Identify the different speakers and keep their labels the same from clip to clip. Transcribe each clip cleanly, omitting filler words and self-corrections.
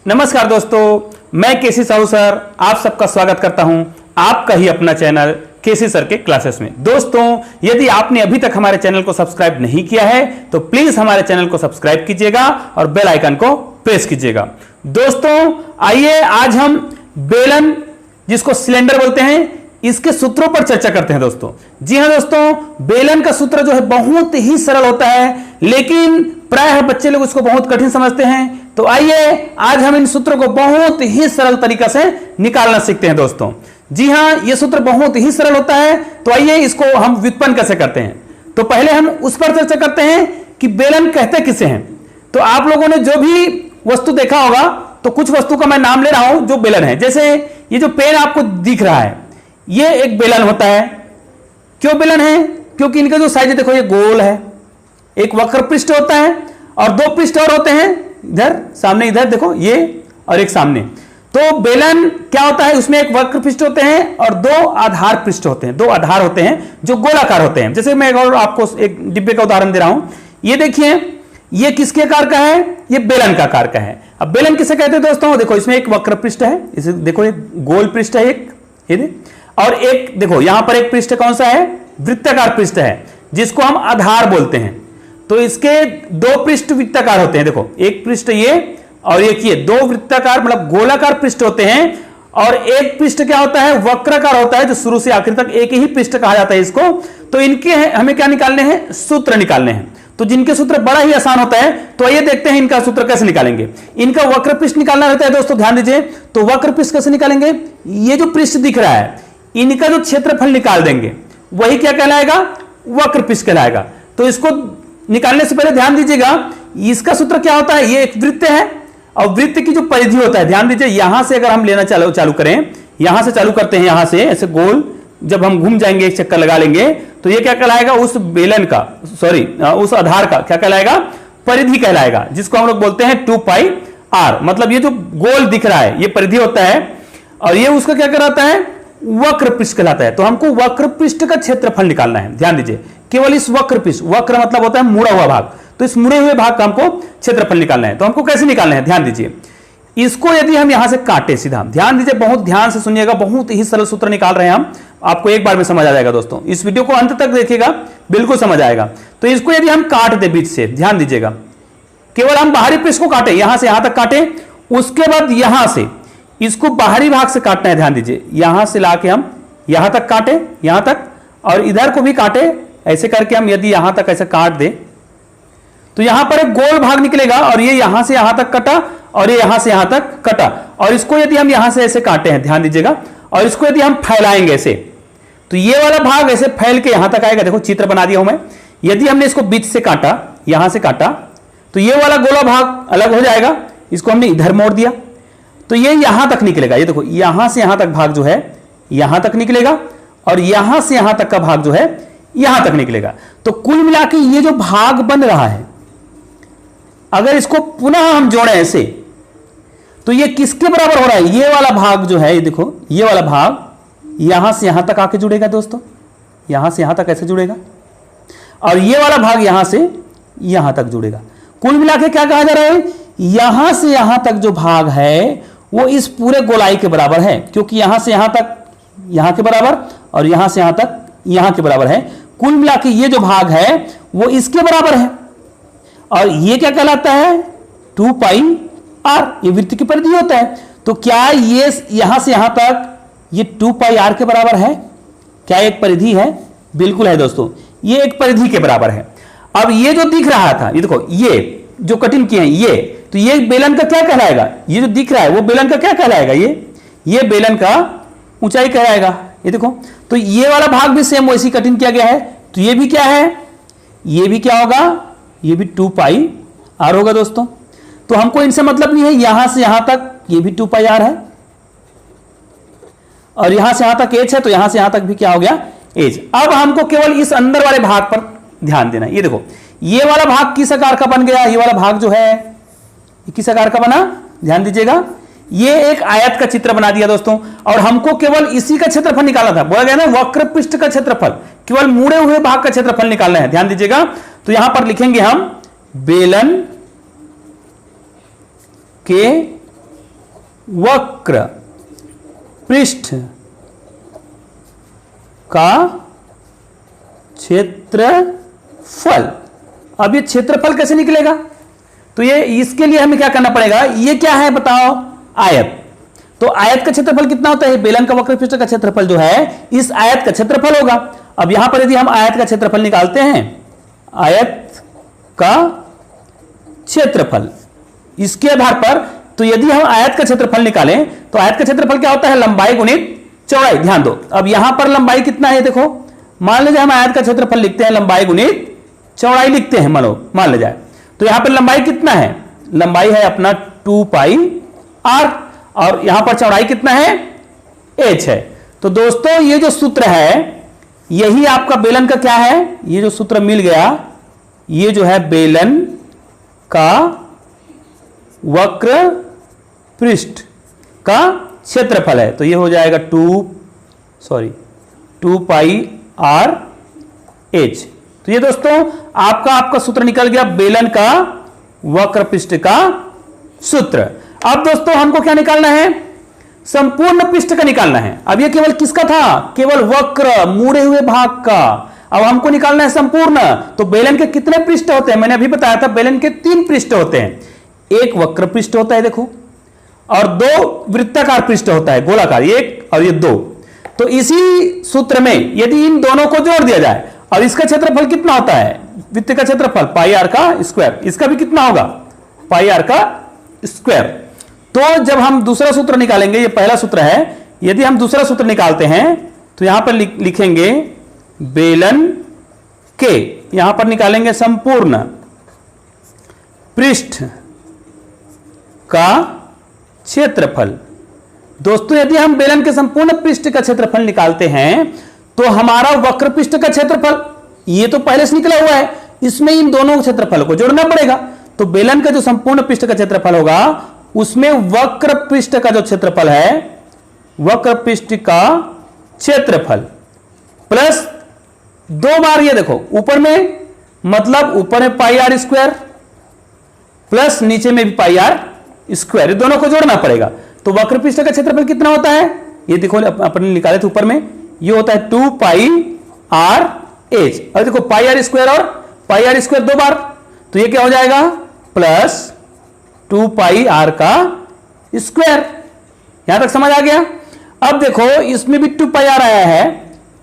Speaker 1: नमस्कार दोस्तों, मैं केसी साहू सर आप सबका स्वागत करता हूं आपका ही अपना चैनल केसी सर के क्लासेस में। दोस्तों, यदि आपने अभी तक हमारे चैनल को सब्सक्राइब नहीं किया है तो प्लीज हमारे चैनल को सब्सक्राइब कीजिएगा और बेल आइकन को प्रेस कीजिएगा। दोस्तों, आइए आज हम बेलन, जिसको सिलेंडर बोलते हैं, इसके सूत्रों पर चर्चा करते हैं। दोस्तों जी हां दोस्तों, बेलन का सूत्र जो है बहुत ही सरल होता है, लेकिन प्रायः बच्चे लोग उसको बहुत कठिन समझते हैं। तो आइए आज हम इन सूत्रों को बहुत ही सरल तरीका से निकालना सीखते हैं। दोस्तों जी हां, यह सूत्र बहुत ही सरल होता है। तो आइए इसको हम व्युत्पन्न कैसे करते हैं। तो पहले हम उस पर चर्चा करते हैं कि बेलन कहते किसे हैं। तो आप लोगों ने जो भी वस्तु देखा होगा, तो कुछ वस्तु का मैं नाम ले रहा हूं जो बेलन है। जैसे ये जो पेन आपको दिख रहा है, ये एक बेलन होता है। क्यों बेलन है? क्योंकि इनका जो साइज है, देखो ये गोल है, एक वक्र पृष्ठ होता है और दो पृष्ठ और होते हैं, इधर सामने, इधर देखो ये, और एक सामने। तो बेलन क्या होता है, उसमें एक वक्र पृष्ठ होते हैं और दो आधार पृष्ठ होते हैं, दो आधार होते हैं जो गोलाकार होते हैं। जैसे मैं और आपको एक डिब्बे का उदाहरण दे रहा हूं। ये देखिए, ये किसके आकार का है? ये बेलन का आकार का है। अब बेलन किसे कहते हैं दोस्तों? देखो इसमें एक वक्र पृष्ठ है, इसे देखो एक गोल पृष्ठ है, एक ये, और एक देखो यहां पर एक पृष्ठ कौन सा है? वृत्ताकार पृष्ठ है, जिसको हम आधार बोलते हैं। तो इसके दो पृष्ठ वृत्ताकार होते हैं। देखो एक पृष्ठ ये और एक ये, दो वृत्ताकार मतलब गोलाकार पृष्ठ होते हैं। और एक पृष्ठ क्या होता है? वक्राकार होता है, जो शुरू से आखिर तक एक ही पृष्ठ कहा जाता है इसको। तो इनके हमें क्या निकालने हैं? सूत्र निकालने हैं। तो जिनके सूत्र बड़ा ही आसान होता है, तो आइए देखते हैं इनका सूत्र कैसे निकालेंगे। इनका वक्र पृष्ठ निकालना रहता है दोस्तों, ध्यान दीजिए। तो वक्र पृष्ठ कैसे निकालेंगे? ये जो पृष्ठ दिख रहा है, इनका जो क्षेत्रफल निकाल देंगे, वही क्या कहलाएगा? वक्र पृष्ठ कहलाएगा। तो इसको निकालने से पहले ध्यान दीजिएगा, इसका सूत्र क्या होता है? ये एक वृत्त है और वृत्त की जो परिधि होता है, ध्यान दीजिए, यहां से अगर हम लेना चालू करें, यहां से चालू करते हैं, यहां से ऐसे गोल, जब हम घूम जाएंगे, एक चक्कर लगा लेंगे, तो ये क्या कहलाएगा? उस बेलन का, सॉरी उस आधार का क्या कहलाएगा? परिधि कहलाएगा, जिसको हम लोग बोलते हैं 2πr। मतलब ये जो गोल दिख रहा है, ये परिधि होता है, और ये उसका क्या कहलाता है? वक्र पृष्ठ कहलाता है। तो हमको वक्र पृष्ठ का क्षेत्रफल निकालना है। ध्यान दीजिए, केवल इस वक्र पृष्ठ, वक्र मतलब होता है मुड़ा हुआ भाग, तो इस मुड़े हुए भाग का हमको क्षेत्रफल निकालना है। तो हमको कैसे निकालना है? ध्यान दीजिए, इसको यदि हम यहां से काटे सीधा, ध्यान दीजिए, बहुत ध्यान से सुनिएगा, बहुत ही सरल सूत्र निकाल रहे हैं हम, आपको एक बार में समझ आ जाएगा। दोस्तों इस वीडियो को अंत तक देखिएगा, बिल्कुल समझ आएगा। तो इसको यदि हम काट दे बीच से, ध्यान दीजिएगा, केवल हम बाहरी पृष्ठ को काटे, यहां से यहां तक काटे, उसके बाद यहां से इसको बाहरी भाग से काटना है। ध्यान दीजिए, यहां से लाके हम यहां तक काटे, यहां तक, और इधर को भी काटे। ऐसे करके हम यदि यहां तक ऐसे काट दे, तो यहां पर एक गोल भाग निकलेगा, और ये यहां से यहां तक कटा और ये यहां से यहां तक कटा। और इसको यदि हम यहां से ऐसे काटे हैं, ध्यान दीजिएगा, और इसको यदि हम फैलाएंगे ऐसे, तो ये वाला भाग ऐसे फैल के यहां तक आएगा। देखो चित्र बना दिया हूं मैं। यदि हमने इसको बीच से काटा, यहां से काटा, तो ये वाला गोला भाग अलग हो जाएगा। इसको हमने इधर मोड़ दिया, तो ये यहां तक निकलेगा। ये देखो यहां से यहां तक भाग जो है यहां तक निकलेगा, और यहां से यहां तक का भाग जो है यहां तक निकलेगा। तो कुल मिला के ये जो भाग बन रहा है, अगर इसको पुनः हम जोड़ें ऐसे, तो ये किसके बराबर हो रहा है? ये वाला भाग जो है, ये देखो, ये वाला भाग यहां से यहां तक आके जुड़ेगा दोस्तों, यहां से यहां तक ऐसे जुड़ेगा, और ये वाला भाग यहां से यहां तक जुड़ेगा। कुल मिला के क्या कहा जा रहा है? यहां से यहां तक जो भाग है वो इस पूरे गोलाई के बराबर है, क्योंकि यहां से यहां तक यहां के बराबर और यहां से यहां तक यहां के बराबर है। कुल मिला के ये जो भाग है वो इसके बराबर है, और ये क्या कहलाता है? 2πr। ये वृत्त की परिधि होता है। तो क्या ये यहां से यहां तक ये 2πr के बराबर है? क्या एक परिधि है? बिल्कुल है दोस्तों, ये एक परिधि के बराबर है। अब ये जो दिख रहा था, ये देखो, ये जो कटिंग किए हैं, ये, तो ये बेलन का क्या कहलाएगा? ये जो दिख रहा है वो बेलन का क्या कहलाएगा? ये बेलन का ऊंचाई कहलाएगा। ये देखो, तो ये वाला भाग भी सेम वैसी कटिंग किया गया है, तो ये भी क्या है? ये भी क्या होगा? ये भी 2πr होगा दोस्तों। तो हमको इनसे मतलब नहीं है, यहां से यहां तक ये भी 2πr है, और यहां से यहां तक एज है, तो यहां से यहां तक भी क्या हो गया? एज। अब हमको केवल इस अंदर वाले भाग पर ध्यान देना है। ये देखो, ये वाला भाग किस आकार का बन गया? ये वाला भाग जो है ये किस आकार का बना? ध्यान दीजिएगा, ये एक आयत का चित्र बना दिया दोस्तों, और हमको केवल इसी का क्षेत्रफल निकालना था। बोला गया ना, वक्र पृष्ठ का क्षेत्रफल, केवल मुड़े हुए भाग का क्षेत्रफल निकालना है। ध्यान दीजिएगा, तो यहां पर लिखेंगे हम बेलन के वक्र पृष्ठ का क्षेत्रफल। अब ये क्षेत्रफल कैसे निकलेगा? तो ये इसके लिए हमें क्या करना पड़ेगा, ये क्या है बताओ, आयत। तो आयत का क्षेत्रफल कितना होता है? बेलन का वक्र पृष्ठ का क्षेत्रफल जो है इस आयत का क्षेत्रफल होगा। अब यहां पर यदि हम आयत का क्षेत्रफल निकालते हैं, आयत का क्षेत्रफल इसके आधार पर, तो यदि हम आयत का क्षेत्रफल निकालें तो आयत का क्षेत्रफल क्या होता है? लंबाई गुणित चौड़ाई। ध्यान दो, अब यहां पर लंबाई कितना है देखो, मान लीजिए हम आयत का क्षेत्रफल लिखते हैं लंबाई गुणित चौड़ाई लिखते हैं, मान ले जाए, तो यहां पर लंबाई कितना है? लंबाई है अपना 2 पाई r, और यहां पर चौड़ाई कितना है? h है। तो दोस्तों ये जो सूत्र है यही आपका बेलन का क्या है? ये जो सूत्र मिल गया ये जो है बेलन का वक्र पृष्ठ का क्षेत्रफल है। तो ये हो जाएगा 2 पाई r h। तो ये दोस्तों आपका सूत्र निकल गया बेलन का वक्र पृष्ठ का सूत्र। अब दोस्तों हमको क्या निकालना है? संपूर्ण पृष्ठ का निकालना है। अब ये केवल किसका था? केवल वक्र मुड़े हुए भाग का। अब हमको निकालना है संपूर्ण। तो बेलन के कितने पृष्ठ होते हैं? मैंने अभी बताया था बेलन के 3 पृष्ठ होते हैं। एक वक्र पृष्ठ होता है देखो, और 2 वृत्ताकार पृष्ठ होता है, गोलाकार, एक और ये 2। तो इसी सूत्र में यदि इन दोनों को जोड़ दिया जाए, और इसका क्षेत्रफल कितना होता है? वृत्त का क्षेत्रफल पाई r का स्क्वायर, इसका भी कितना होगा? पाई r का स्क्वायर। तो जब हम दूसरा सूत्र निकालेंगे, ये पहला सूत्र है, यदि हम दूसरा सूत्र निकालते हैं तो यहां पर लिखेंगे बेलन के, यहां पर निकालेंगे संपूर्ण पृष्ठ का क्षेत्रफल। दोस्तों यदि हम बेलन के संपूर्ण पृष्ठ का क्षेत्रफल निकालते हैं तो हमारा वक्र पृष्ठ का क्षेत्रफल ये तो पहले से निकला हुआ है, इसमें इन दोनों क्षेत्रफल को जोड़ना पड़ेगा। तो बेलन का जो संपूर्ण पृष्ठ का क्षेत्रफल होगा उसमें वक्र पृष्ठ का जो क्षेत्रफल है, वक्र पृष्ठ का क्षेत्रफल प्लस 2 बार ये देखो ऊपर में, मतलब ऊपर में पाई r स्क्वायर प्लस नीचे में भी पाई r स्क्वायर, ये दोनों को जोड़ना पड़ेगा। तो वक्र पृष्ठ का क्षेत्रफल कितना होता है? ये देखो अपन निकाले थे ऊपर में, ये होता है 2 पाई r h। और देखो पाई r स्क्वायर और पाई r स्क्वायर 2 बार, तो ये क्या हो जाएगा? प्लस 2 पाई r का स्क्वायर। यहां तक समझ आ गया? अब देखो इसमें भी 2 पाई r आया है,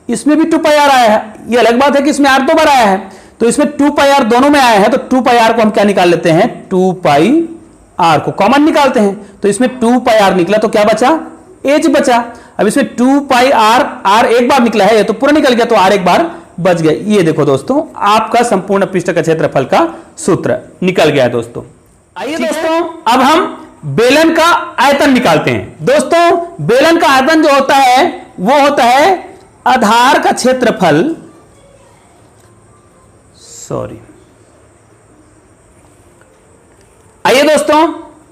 Speaker 1: इसमें भी 2 पाई r आया है। ये अलग बात है कि इसमें r 2 बार आया है, तो इसमें 2 पाई r दोनों में आया है। तो 2 पाई r को हम क्या निकाल लेते हैं? 2 पाई r को कॉमन निकालते हैं, तो इसमें 2 पाई r निकला, तो क्या बचा? h बचा। अब इसमें 2 पाई r एक बार निकला है, ये तो पूरा निकल गया, तो r एक बार बच गया। ये देखो दोस्तों आपका संपूर्ण पृष्ठ का क्षेत्रफल का सूत्र निकल गया है दोस्तों। आइए दोस्तों अब हम बेलन का आयतन निकालते हैं। दोस्तों बेलन का आयतन जो होता है वो होता है आधार का क्षेत्रफल, आइए दोस्तों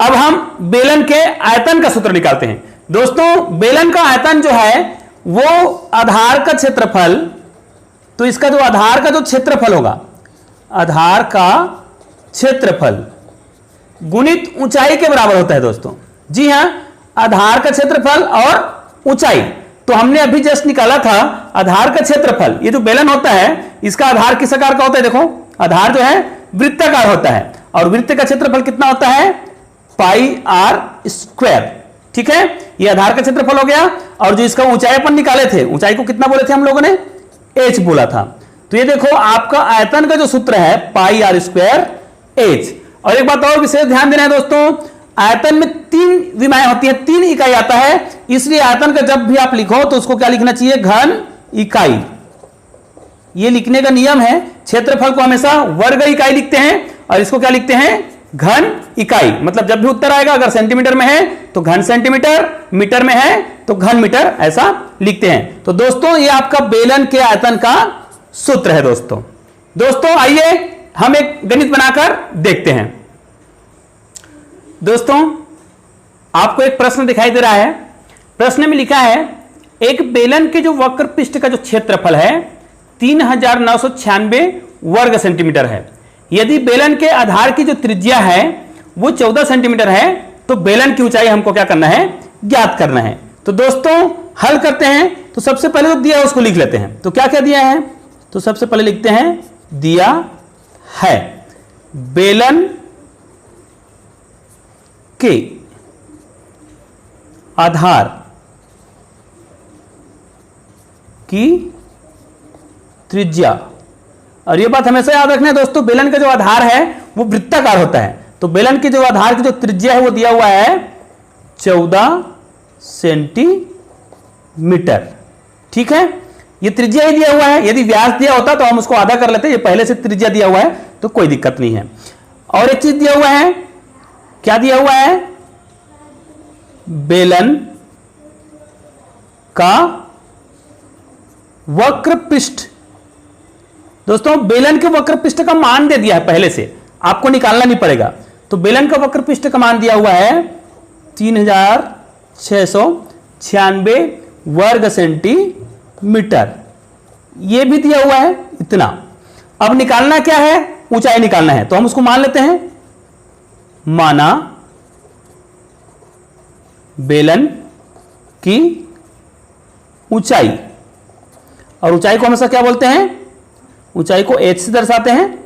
Speaker 1: अब हम बेलन के आयतन का सूत्र निकालते हैं। दोस्तों बेलन का आयतन जो है वो आधार का क्षेत्रफल, तो इसका जो आधार का जो क्षेत्रफल होगा, आधार का क्षेत्रफल गुणित ऊंचाई के बराबर होता है दोस्तों। जी हां, आधार का क्षेत्रफल और ऊंचाई। तो हमने अभी जस्ट निकाला था आधार का क्षेत्रफल। ये जो बेलन होता है इसका आधार किस आकार का होता है? देखो आधार जो है वृत्ताकार होता है, और वृत्त का क्षेत्रफल कितना होता है? पाई r स्क्वायर। ठीक है, ये आधार का क्षेत्रफल हो गया। और जो इसका ऊंचाई अपन निकाले थे, ऊंचाई को कितना बोले थे हम लोगों ने? h बोला था। तो ये देखो आपका आयतन का जो सूत्र है पाई r स्क्वायर h। और एक बात और विशेष ध्यान देना है दोस्तों, आयतन में 3 विमाएं होती है, 3 इकाई आता है, इसलिए आयतन का जब भी आप लिखो तो उसको क्या लिखना चाहिए? घन इकाई। ये लिखने का नियम है। क्षेत्रफल को हमेशा वर्ग इकाई लिखते हैं और इसको क्या लिखते हैं? घन इकाई। मतलब जब भी उत्तर आएगा अगर सेंटीमीटर में है तो घन सेंटीमीटर, मीटर में है तो घन मीटर, ऐसा लिखते हैं। तो दोस्तों ये आपका बेलन के आयतन का सूत्र है दोस्तों। दोस्तों आइए हम एक गणित बनाकर देखते हैं। दोस्तों आपको एक प्रश्न दिखाई दे रहा है। प्रश्न में लिखा है एक बेलन के जो वक्र पृष्ठ का जो क्षेत्रफल है 3996 वर्ग सेंटीमीटर है। यदि बेलन के आधार की जो त्रिज्या है वो 14 सेंटीमीटर है तो बेलन की ऊंचाई हमको क्या करना है, ज्ञात करना है। तो दोस्तों हल करते हैं। तो सबसे पहले जो दिया है उसको लिख लेते हैं। तो क्या क्या दिया है, तो सबसे पहले लिखते हैं दिया है बेलन के आधार की त्रिज्या। और ये बात हमेशा याद रखना है दोस्तों, बेलन का जो आधार है वो वृत्ताकार होता है। तो बेलन के जो आधार की जो त्रिज्या है वो दिया हुआ है 14 सेंटीमीटर। ठीक है, ये त्रिज्या ही दिया हुआ है। यदि व्यास दिया होता तो हम उसको आधा कर लेते, ये पहले से त्रिज्या दिया हुआ है तो कोई दिक्कत नहीं है। और एक चीज दिया हुआ है, क्या दिया हुआ है, बेलन का वक्र पृष्ठ। दोस्तों बेलन के वक्र पृष्ठ का मान दे दिया है पहले से, आपको निकालना नहीं पड़ेगा। तो बेलन का वक्र पृष्ठ का मान दिया हुआ है 3696 वर्ग सेंटीमीटर। यह भी दिया हुआ है इतना। अब निकालना क्या है, ऊंचाई निकालना है। तो हम उसको मान लेते हैं, माना बेलन की ऊंचाई। और ऊंचाई को हमेशा क्या बोलते हैं, ऊंचाई को h से दर्शाते हैं।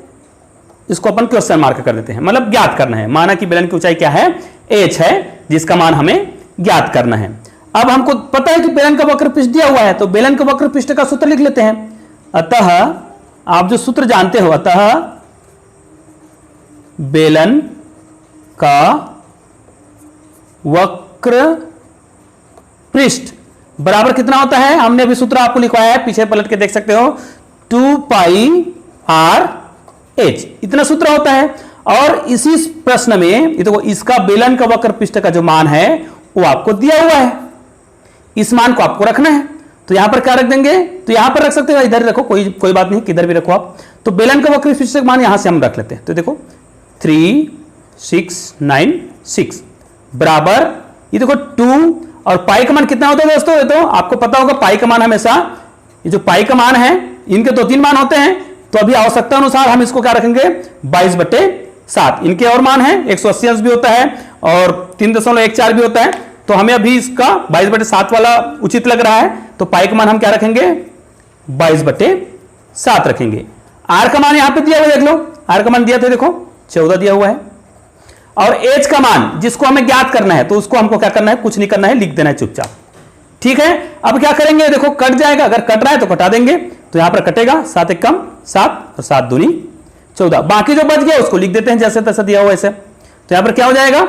Speaker 1: इसको अपन क्वेश्चन मार्क कर देते हैं, मतलब ज्ञात करना है। माना कि बेलन की ऊंचाई क्या है, h है, जिसका मान हमें ज्ञात करना है। अब हमको पता है कि बेलन का वक्र पृष्ठ दिया हुआ है, तो बेलन के वक्र पृष्ठ का सूत्र लिख लेते हैं। अतः आप जो सूत्र जानते हो, अतः बेलन का वक्र पृष्ठ बराबर कितना होता है, हमने अभी सूत्र आपको लिखवाया है, पीछे पलट के देख सकते हो, 2πr/h, इतना सूत्र होता है। और इसी प्रश्न में ये देखो, इसका बेलन का वक्र पृष्ठ का जो मान है वो आपको दिया हुआ है, इस मान को आपको रखना है। तो यहां पर क्या रख देंगे, तो यहां पर रख सकते हो, इधर रखो, कोई बात नहीं, किधर भी रखो आप। तो बेलन का वक्र पृष्ठ का मान यहां से हम रख लेते हैं। तो देखो 3696 बराबर, ये देखो 2, और पाई का मान कितना होता है दोस्तों, ये तो आपको पता होगा, पाई का मान हमेशा, ये जो पाई का मान है इनके 2-3 मान होते हैं। तो अभी आवश्यकता अनुसार हम इसको क्या रखेंगे, 22/7। इनके और मान है, 180 अंश भी होता है और 3.14 भी होता है। तो हमें अभी इसका 22/7 वाला उचित लग रहा है। तो पाई का मान हम क्या रखेंगे, 22/7 रखेंगे। आर का मान यहां पे दिया हुआ, देख लो, आर का मान दिया था, देखो 14 दिया हुआ है। और एच का मान जिसको हमें ज्ञात करना है, तो उसको हमको क्या करना है, कुछ नहीं करना है, लिख देना है चुपचाप। ठीक है, अब क्या करेंगे, देखो कट जाएगा, अगर कट रहा है तो कटा देंगे। तो यहां पर कटेगा, 7 एक कम 7 और 7 दूनी 14। बाकी जो बच गया उसको लिख देते हैं जैसे तैसा दिया हुआ ऐसे। तो यहां पर क्या हो जाएगा,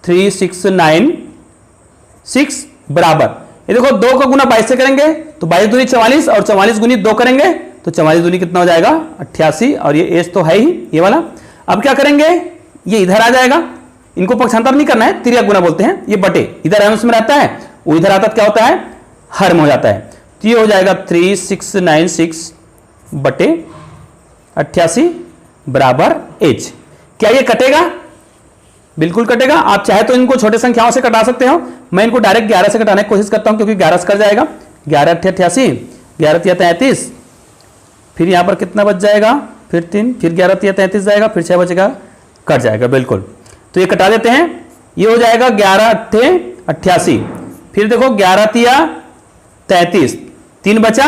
Speaker 1: 3696 बराबर, ये देखो 2 का गुना 22 से करेंगे तो 22 दूनी 44 और 44 गुनी 2 करेंगे तो 44 दूनी कितना हो जाएगा 88। और ये एच तो है ही ये वाला। अब क्या करेंगे, ये इधर आ जाएगा, इनको पक्षांतर नहीं करना है, तिर्यक गुना बोलते हैं। ये बटे इधर अंश में रहता है, वो इधर आता क्या होता है, हर में हो जाता है। तो ये हो जाएगा 3696 बटे 88 बराबर h। क्या ये कटेगा, बिल्कुल कटेगा। आप चाहे तो इनको छोटे संख्याओं से कटा सकते हो, मैं इनको डायरेक्ट 11 से कटाने की कोशिश करता हूं क्योंकि 11 से कट जाएगा। 11 × 88, 11 × 33, फिर यहां पर कितना बच जाएगा, फिर 3, फिर 11 × 33 जाएगा, फिर 6 बचेगा, कट जाएगा बिल्कुल। तो ये कटा देते हैं, ये हो जाएगा 11 × 88, फिर देखो 11 × 33, 3 बचा,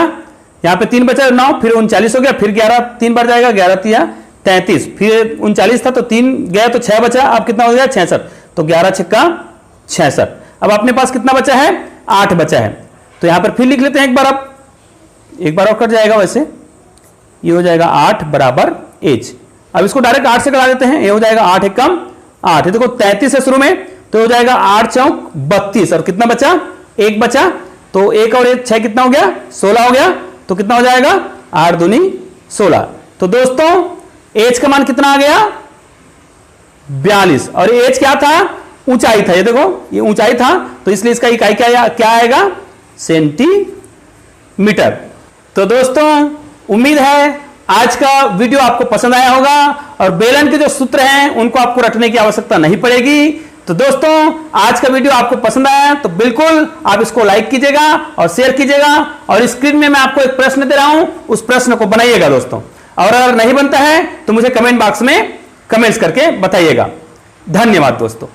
Speaker 1: यहां पे 3 बचा 9, फिर 39 हो गया, फिर 11 3 बार जाएगा, 11 × 33, फिर 39 था तो 3 गया तो 6 बचा, अब कितना हो गया 66। तो 11 × 6 = 66। अब अपने पास कितना बचा है, 8 बचा है। तो यहां पर फिर लिख लेते हैं एक बार, अब एक बार और कट जाएगा, वैसे ये हो जाएगा 8 बराबर h। अब इसको डायरेक्ट 8 से करा देते हैं, ये हो जाएगा 8 एक कम 8, ये देखो 33 है शुरू में, तो हो जाएगा 8 चौक 32 और कितना बचा, 1 बचा। तो 1 और 1 6 कितना हो गया, 16 हो गया। तो कितना हो जाएगा, 8 दूनी 16। तो दोस्तों h का मान कितना आ गया, 42। और ये h क्या था, ऊंचाई था, ये देखो ये ऊंचाई था, तो इसलिए इसका इकाई क्या आएगा, सेंटीमीटर। तो दोस्तों उम्मीद है आज का वीडियो आपको पसंद आया होगा और बेलन के जो सूत्र हैं उनको आपको रटने की आवश्यकता नहीं पड़ेगी। तो दोस्तों आज का वीडियो आपको पसंद आया तो बिल्कुल आप इसको लाइक कीजिएगा और शेयर कीजिएगा। और स्क्रीन में मैं आपको एक प्रश्न दे रहा हूं, उस प्रश्न को बनाइएगा दोस्तों। और अगर नहीं बनता है तो मुझे कमेंट बॉक्स में कमेंट्स करके बताइएगा। धन्यवाद दोस्तों।